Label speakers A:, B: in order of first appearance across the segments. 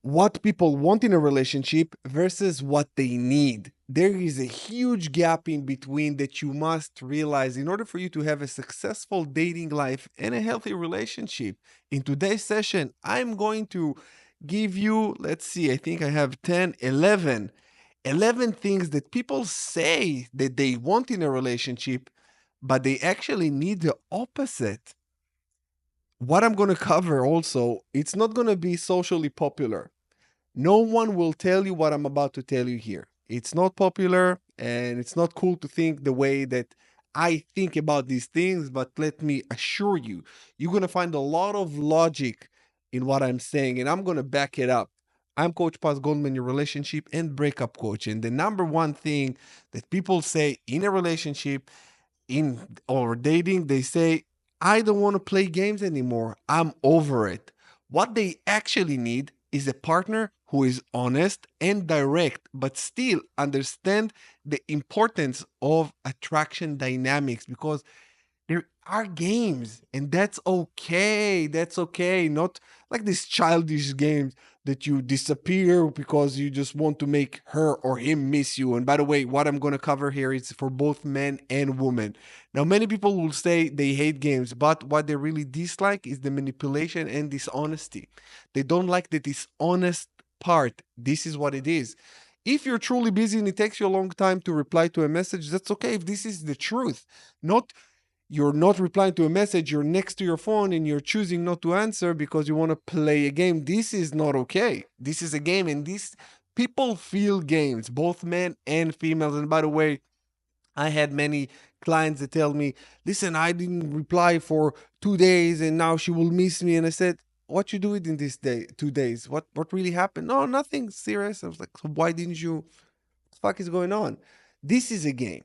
A: what people want in a relationship versus what they need. There is a huge gap in between that you must realize in order for you to have a successful dating life and a healthy relationship. In today's session, I'm going to give you, let's see, I think I have 10, 11 things that people say that they want in a relationship, but they actually need the opposite. What I'm going to cover also, it's not going to be socially popular. No one will tell you what I'm about to tell you here. It's not popular and it's not cool to think the way that I think about these things, but let me assure you, you're going to find a lot of logic in what I'm saying, and I'm going to back it up. I'm Coach Paz Goldman, your relationship and breakup coach. And the number one thing that people say in a relationship, in or dating, they say, I don't want to play games anymore. I'm over it. What they actually need is a partner who is honest and direct, but still understand the importance of attraction dynamics, because there are games and that's okay. That's okay. Not like these childish games that you disappear because you just want to make her or him miss you. And by the way, what I'm going to cover here is for both men and women. Now, many people will say they hate games, but what they really dislike is the manipulation and dishonesty. They don't like the dishonest part. This is what it is. If you're truly busy and it takes you a long time to reply to a message, that's okay if this is the truth. Not you're not replying to a message, you're next to your phone and you're choosing not to answer because you want to play a game. This is not okay. This is a game, and this people feel games, both men and females. And by the way, I had many clients that tell me, listen, I didn't reply for 2 days and now she will miss me. And I said, what you doing in this day 2 days? What really happened? No, nothing serious. I was like, so why didn't you, what the fuck is going on? This is a game.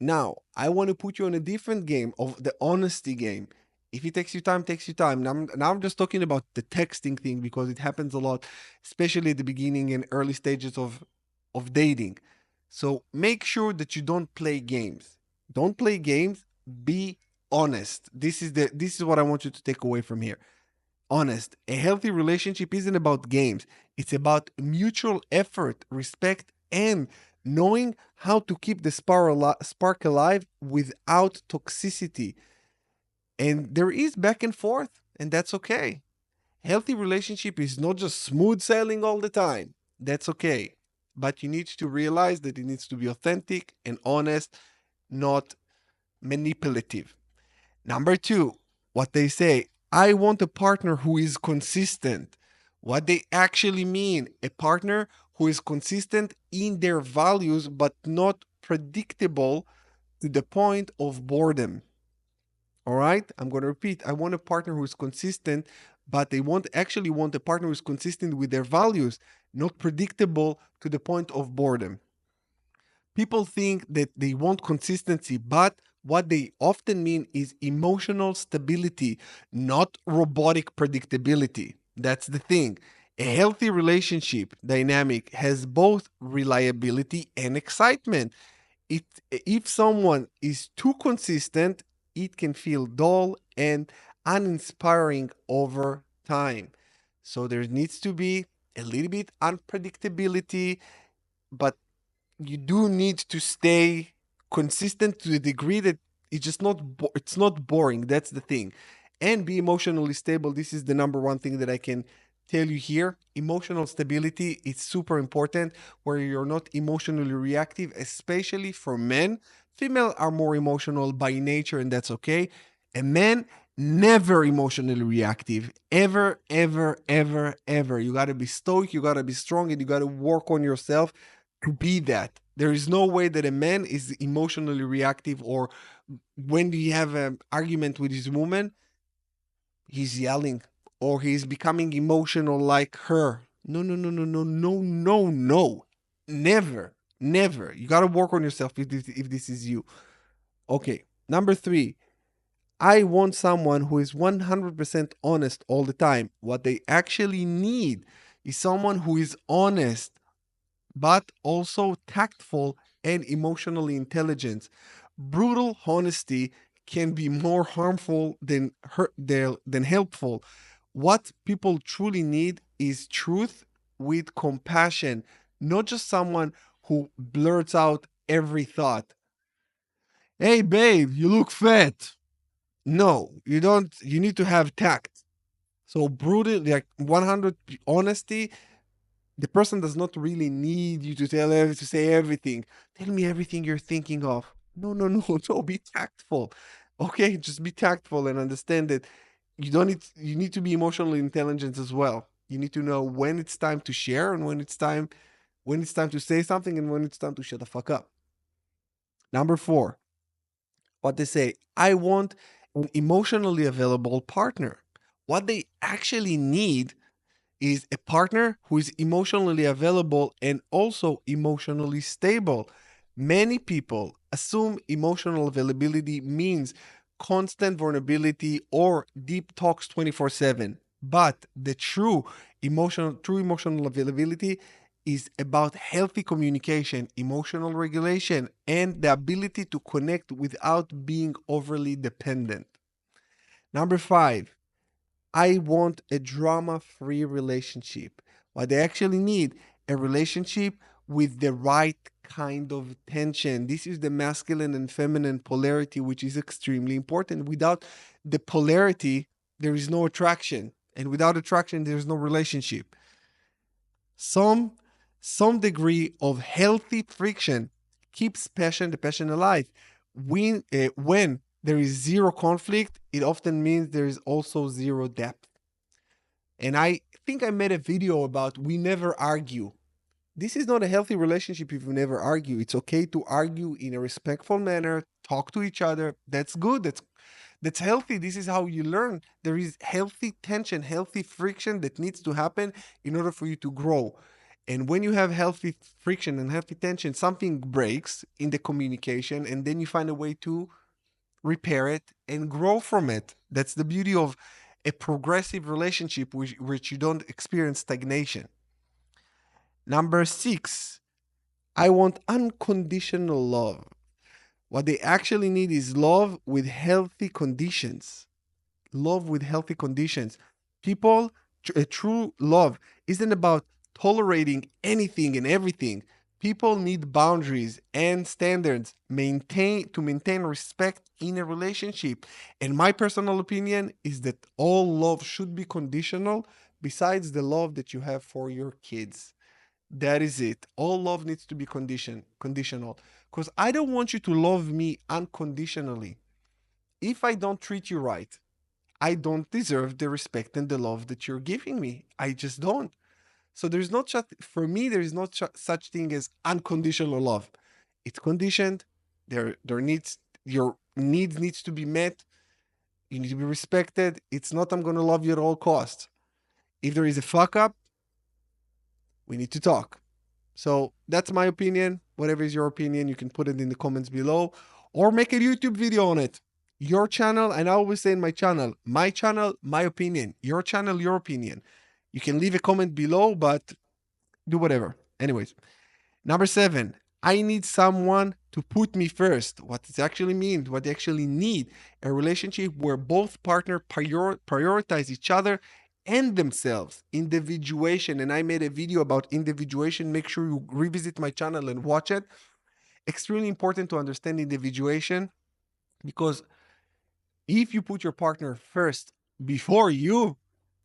A: Now, I want to put you on a different game of the honesty game. If it takes you time, takes you time. Now I'm just talking about the texting thing because it happens a lot, especially at the beginning and early stages of dating. So make sure that you don't play games. Don't play games. Be honest. This is what I want you to take away from here. Honest. A healthy relationship isn't about games. It's about mutual effort, respect, and knowing how to keep the spark alive without toxicity. And there is back and forth, and that's okay. Healthy relationship is not just smooth sailing all the time. That's okay. But you need to realize that it needs to be authentic and honest, not manipulative. Number two, what they say, I want a partner who is consistent. What they actually mean, a partner who is consistent in their values but not predictable to the point of boredom. All right, I'm going to repeat. I want a partner who is consistent, but they want a partner who is consistent with their values, not predictable to the point of boredom. People think that they want consistency, but what they often mean is emotional stability, not robotic predictability. That's the thing. A healthy relationship dynamic has both reliability and excitement. It, if someone is too consistent, it can feel dull and uninspiring over time. So there needs to be a little bit unpredictability, but you do need to stay consistent to the degree that it's not boring. That's the thing. And be emotionally stable. This is the number one thing that I can tell you here. Emotional stability is super important, where you're not emotionally reactive, especially for men. Female are more emotional by nature, and that's okay. A man never emotionally reactive, ever, ever, ever, ever. You got to be stoic, you got to be strong, and you got to work on yourself to be that. There is no way that a man is emotionally reactive, or when you have an argument with his woman, he's yelling or he's becoming emotional like her. No, no, no, no, no, no, no, no. Never, never. You got to work on yourself if this is you. Okay. Number three, I want someone who is 100% honest all the time. What they actually need is someone who is honest but also tactful and emotionally intelligent. Brutal honesty can be more harmful than helpful. What people truly need is truth with compassion, not just someone who blurts out every thought. Hey, babe, you look fat. No, you don't. You need to have tact. So brutal, like 100 honesty. The person does not really need you to to say everything. Tell me everything you're thinking of. No, no, no, no. Be tactful. Okay, just be tactful and understand that you need to be emotionally intelligent as well. You need to know when it's time to share and when it's time to say something and when it's time to shut the fuck up. Number 4, what they say, I want an emotionally available partner. What they actually need is a partner who is emotionally available and also emotionally stable. Many people assume emotional availability means constant vulnerability or deep talks 24/7. But the true emotional availability is about healthy communication, emotional regulation, and the ability to connect without being overly dependent. Number 5, I want a drama free relationship. What they actually need, a relationship with the right kind of tension. This is the masculine and feminine polarity, which is extremely important. Without the polarity, there is no attraction. And without attraction, there's no relationship. Some some degree of healthy friction keeps the passion alive. When there is zero conflict, it often means there is also zero depth. And I think I made a video about we never argue. This is not a healthy relationship if you never argue. It's okay to argue in a respectful manner, talk to each other. That's good. That's healthy. This is how you learn. There is healthy tension, healthy friction that needs to happen in order for you to grow. And when you have healthy friction and healthy tension, something breaks in the communication, and then you find a way to repair it and grow from it. That's the beauty of a progressive relationship, which you don't experience stagnation. Number 6, I want unconditional love. What they actually need is love with healthy conditions. Love with healthy conditions. People, a true love isn't about tolerating anything and everything. People need boundaries and standards maintain respect in a relationship. And my personal opinion is that all love should be conditional besides the love that you have for your kids. That is it. All love needs to be conditional. Because I don't want you to love me unconditionally. If I don't treat you right, I don't deserve the respect and the love that you're giving me. I just don't. So there's not such, for me, there is not such thing as unconditional love. It's conditioned. There needs your needs needs to be met. You need to be respected. It's not I'm gonna love you at all costs. If there is a fuck up, we need to talk. So that's my opinion. Whatever is your opinion, you can put it in the comments below or make a YouTube video on it. Your channel, and I always say in my channel, my opinion. Your channel, your opinion. You can leave a comment below, but do whatever. Anyways, number 7, I need someone to put me first. What it actually means, what they actually need, a relationship where both partner prioritize each other and themselves. Individuation. And I made a video about individuation. Make sure you revisit my channel and watch it. Extremely important to understand individuation because if you put your partner first before you,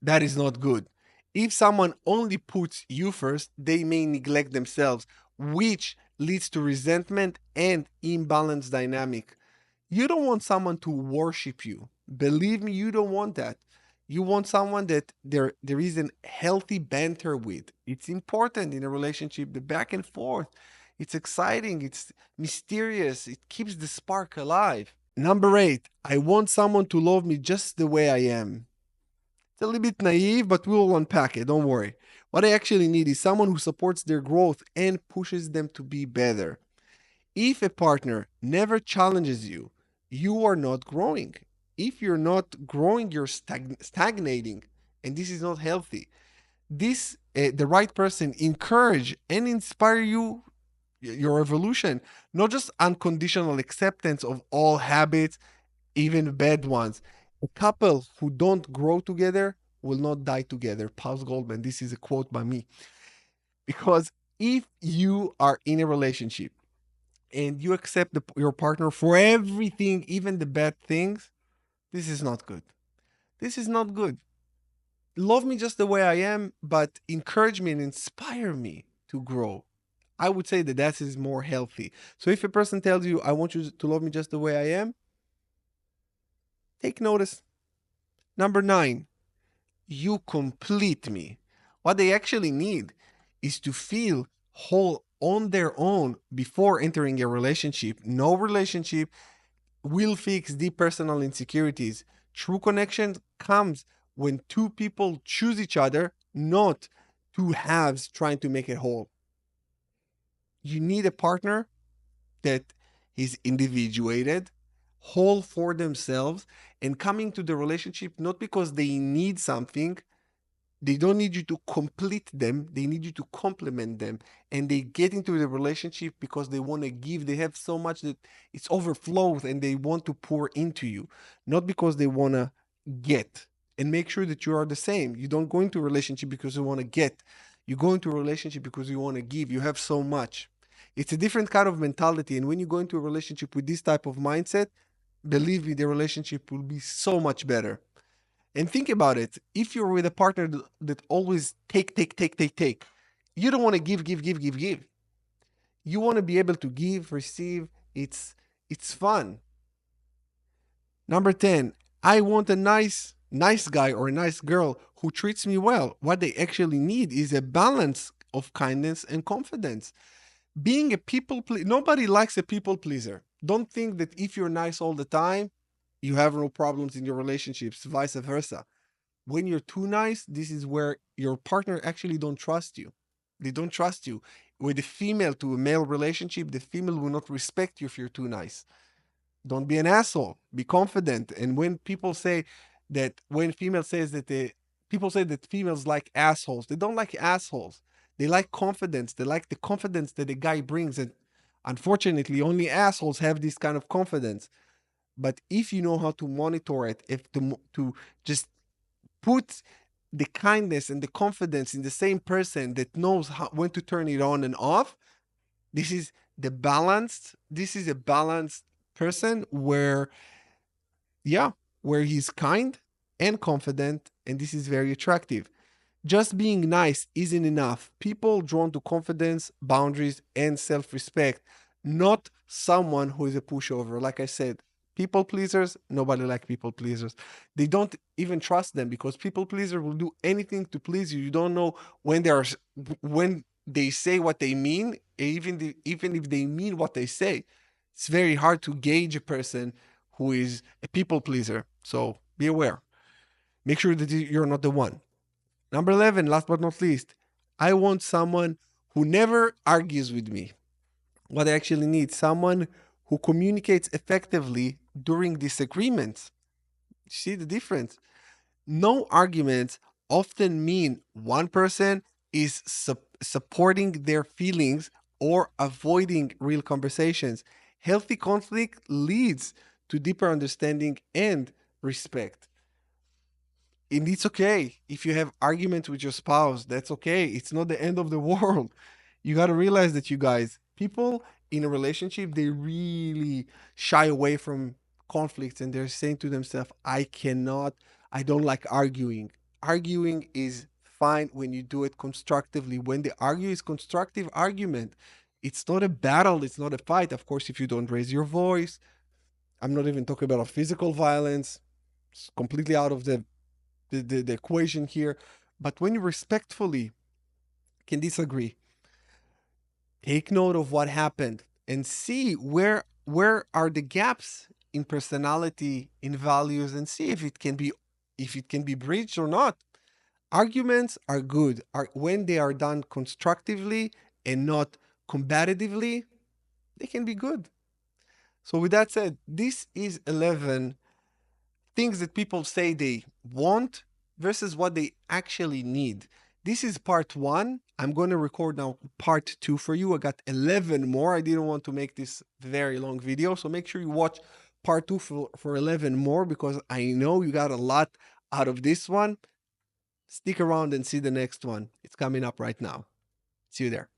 A: that is not good. If someone only puts you first, they may neglect themselves, which leads to resentment and imbalance dynamic. You don't want someone to worship you. Believe me, you don't want that. You want someone that there is an healthy banter with. It's important in a relationship, the back and forth. It's exciting, it's mysterious, it keeps the spark alive. Number 8, I want someone to love me just the way I am. It's a little bit naive, but we'll unpack it, don't worry. What I actually need is someone who supports their growth and pushes them to be better. If a partner never challenges you, you are not growing. If you're not growing, you're stagnating, and this is not healthy. The right person encourage and inspire you your evolution, not just unconditional acceptance of all habits, even bad ones. A couple who don't grow together will not die together. Pause Goldman. This is a quote by me. Because if you are in a relationship and you accept your partner for everything, even the bad things, this is not good. This is not good. Love me just the way I am, but encourage me and inspire me to grow. I would say that that is more healthy. So if a person tells you, I want you to love me just the way I am, take notice. Number nine, you complete me. What they actually need is to feel whole on their own before entering a relationship. No relationship will fix deep personal insecurities. True connection comes when two people choose each other, not two halves trying to make it whole. You need a partner that is individuated, whole for themselves, and coming to the relationship not because they need something. They don't need you to complete them. They need you to complement them. And they get into the relationship because they want to give. They have so much that it's overflows and they want to pour into you, not because they want to get. And make sure that you are the same. You don't go into a relationship because you want to get. You go into a relationship because you want to give. You have so much. It's a different kind of mentality. And when you go into a relationship with this type of mindset, believe me, the relationship will be so much better. And think about it. If you're with a partner that always take, you don't want to give. You want to be able to give, receive. It's fun. Number 10, I want a nice guy or a nice girl who treats me well. What they actually need is a balance of kindness and confidence. Being a nobody likes a people pleaser. Don't think that if you're nice all the time, you have no problems in your relationships, vice versa. When you're too nice, this is where your partner actually don't trust you. They don't trust you. With a female to a male relationship, the female will not respect you if you're too nice. Don't be an asshole. Be confident. And when female says that people say that females like assholes, they don't like assholes. They like confidence. They like the confidence that the guy brings. And unfortunately, only assholes have this kind of confidence. But if you know how to monitor it, if to just put the kindness and the confidence in the same person that knows when to turn it on and off, this is a balanced person where, yeah, where he's kind and confident, and this is very attractive. Just being nice isn't enough. People drawn to confidence, boundaries, and self respect, not someone who is a pushover. Like I said, people pleasers, nobody like people pleasers. They don't even trust them because people pleaser will do anything to please you. You don't know when they say what they mean, even if they mean what they say. It's very hard to gauge a person who is a people pleaser. So be aware. Make sure that you're not the one. Number 11, last but not least, I want someone who never argues with me. What I actually need, someone who communicates effectively during disagreements. See the difference? No arguments often mean one person is supporting their feelings or avoiding real conversations. Healthy conflict leads to deeper understanding and respect. And it's okay if you have arguments with your spouse. That's okay. It's not the end of the world. You got to realize that, you guys, people in a relationship, they really shy away from conflicts and they're saying to themselves, I don't like arguing. Arguing is fine when you do it constructively. When the argue is constructive argument, it's not a battle, it's not a fight. Of course, if you don't raise your voice, I'm not even talking about physical violence. It's completely out of the equation here. But when you respectfully can disagree, take note of what happened and see where are the gaps in personality, in values, and see if it can be bridged or not. Arguments are good are when they are done constructively and not combatively, they can be good. So with that said, this is 11 things that people say they want versus what they actually need. This is part one. I'm going to record now part two for you. I got 11 more. I didn't want to make this very long video. So make sure you watch part two for 11 more because I know you got a lot out of this one. Stick around and see the next one. It's coming up right now. See you there.